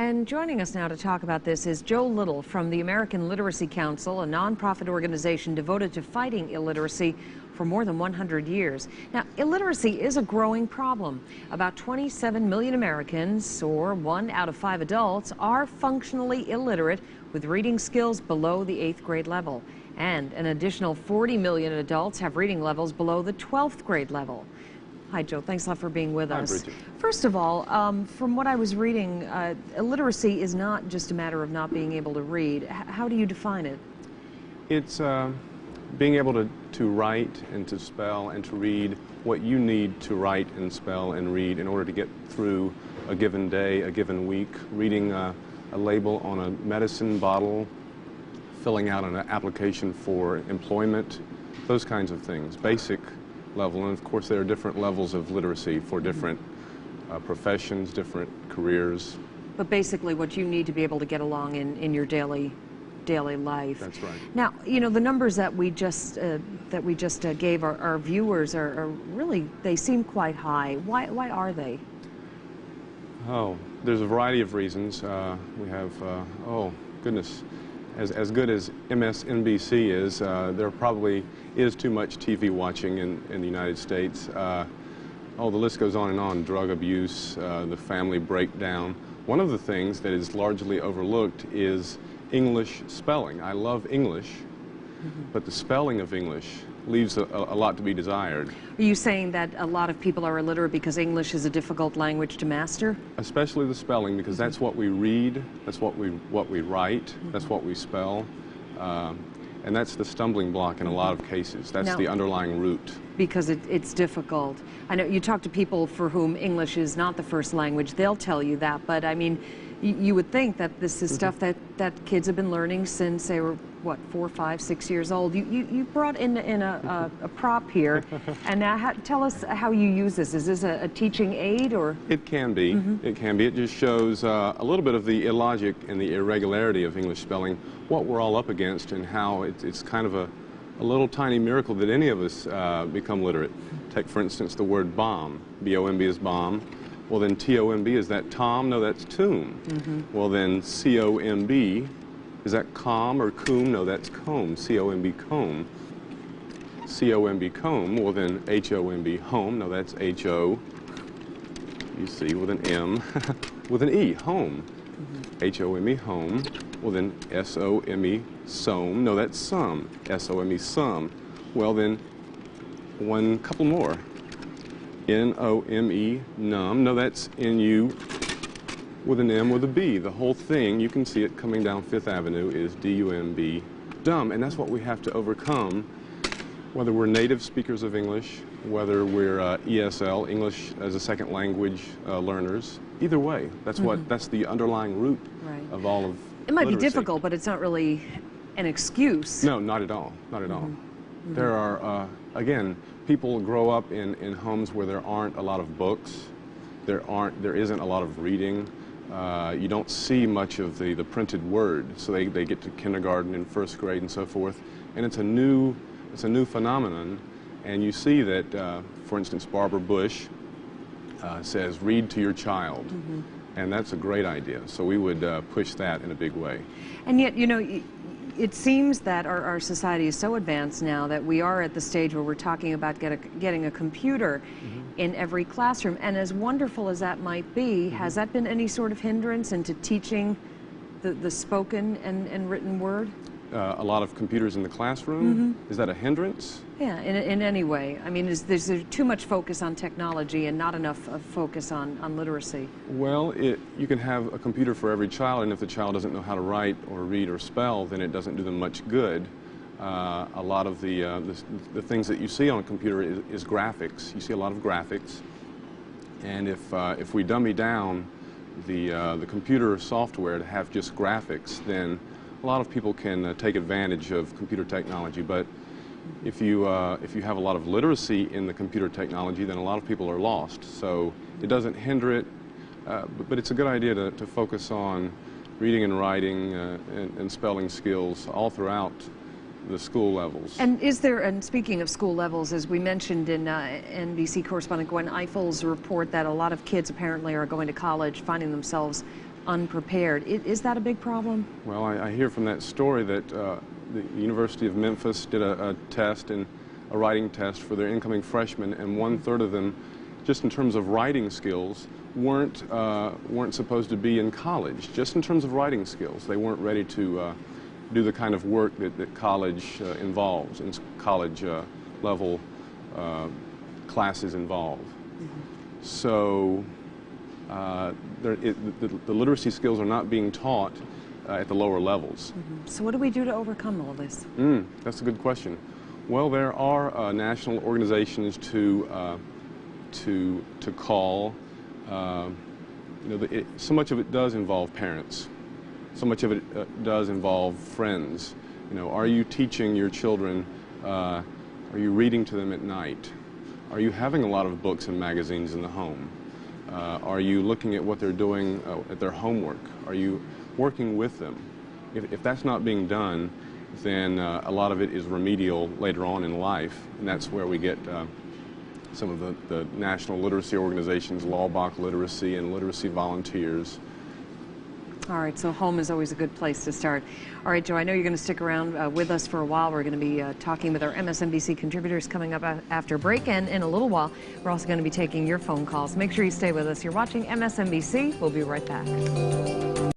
And joining us now to talk about this is Joe Little from the American Literacy Council, a nonprofit organization devoted to fighting illiteracy for more than 100 years. Now, illiteracy is a growing problem. About 27 million Americans, or 1 out of 5 adults, are functionally illiterate with reading skills below the 8th grade level. And an additional 40 million adults have reading levels below the 12th grade level. Hi, Joe. Thanks a lot for being with us. Hi, Bridget. First of all, from what I was reading, illiteracy is not just a matter of not being able to read. How do you define it? It's being able to write and to spell and to read what you need to write and spell and read in order to get through a given day, a given week, reading a label on a medicine bottle, filling out an application for employment, those kinds of things, basic level. And of course there are different levels of literacy for different professions, different careers. But basically what you need to be able to get along in your daily life. That's right. Now, you know, the numbers that we just gave our viewers are really, they seem quite high. Why are they? Oh, there's a variety of reasons. We have, oh goodness, as good as MSNBC is, there probably is too much TV watching in the United States. Oh, the list goes on and on. Drug abuse, the family breakdown. One of the things that is largely overlooked is English spelling. I love English, but the spelling of English leaves a lot to be desired. Are you saying that a lot of people are illiterate because English is a difficult language to master? Especially the spelling, because that's what we read, that's what we write, that's what we spell, and that's the stumbling block in a lot of cases. That's the underlying root. Because it's difficult. I know you talk to people for whom English is not the first language, they'll tell you that, but I mean, you would think that this is stuff that kids have been learning since they were, what, 4, 5, 6 years old. You brought in a prop here, and now tell us how you use this. Is this a teaching aid, or? It can be. It can be. It just shows a little bit of the illogic and the irregularity of English spelling, what we're all up against, and how it's kind of a little tiny miracle that any of us become literate. Take, for instance, the word bomb. B-O-M-B is bomb. Well, then T-O-M-B, is that Tom? No, that's tomb. Well, then C-O-M-B, is that com or coom? No, that's comb. C-O-M-B, comb. C-O-M-B, comb. Well, then H-O-M-B, home. No, that's H-O. You see, with an M. with an E, home. H-O-M-E, home. Well, then S-O-M-E, some. No, that's some. S-O-M-E, some. Well, then one couple more. N-O-M-E, numb. No, that's N-U with an M with a B. The whole thing, you can see it coming down Fifth Avenue, is D-U-M-B, dumb. And that's what we have to overcome, whether we're native speakers of English, whether we're ESL, English as a second language learners. Either way, that's the underlying root of all of It might literacy. be difficult, but it's not really an excuse. No, not at all. Not at all. There are, again, people grow up in homes where there aren't a lot of books, there isn't a lot of reading, you don't see much of the printed word, so they get to kindergarten and first grade and so forth, and it's a new phenomenon, and you see that, for instance, Barbara Bush says, read to your child, and that's a great idea, so we would push that in a big way. And yet, you know, it seems that our society is so advanced now that we are at the stage where we're talking about getting a computer in every classroom. And as wonderful as that might be, has that been any sort of hindrance into teaching the spoken and written word? A lot of computers in the classroom? Is that a hindrance? Yeah, in any way. I mean, is there too much focus on technology and not enough focus on literacy? Well, you can have a computer for every child, and if the child doesn't know how to write or read or spell, then it doesn't do them much good. A lot of the things that you see on a computer is graphics. You see a lot of graphics, and if we dummy down the computer software to have just graphics, then a lot of people can take advantage of computer technology, but if you have a lot of literacy in the computer technology, then a lot of people are lost. So it doesn't hinder it, but it's a good idea to focus on reading and writing and spelling skills all throughout the school levels. And is there, and speaking of school levels, as we mentioned in NBC correspondent Gwen Eifel's report, that a lot of kids apparently are going to college finding themselves unprepared. Is that a big problem? Well, I hear from that story that the University of Memphis did a test, and a writing test for their incoming freshmen, and 1/3 of them, just in terms of writing skills, weren't supposed to be in college. Just in terms of writing skills, they weren't ready to do the kind of work that college involves, and college level classes involve. So the literacy skills are not being taught at the lower levels. So what do we do to overcome all this? That's a good question. Well, there are national organizations to call. So much of it does involve parents. So much of it does involve friends. Are you teaching your children? Are you reading to them at night? Are you having a lot of books and magazines in the home? Are you looking at what they're doing at their homework? Are you working with them? If that's not being done, then a lot of it is remedial later on in life, and that's where we get some of the national literacy organizations, Laubach Literacy and Literacy Volunteers. All right, so home is always a good place to start. All right, Joe, I know you're going to stick around with us for a while. We're going to be talking with our MSNBC contributors coming up after break, and in a little while, we're also going to be taking your phone calls. Make sure you stay with us. You're watching MSNBC. We'll be right back.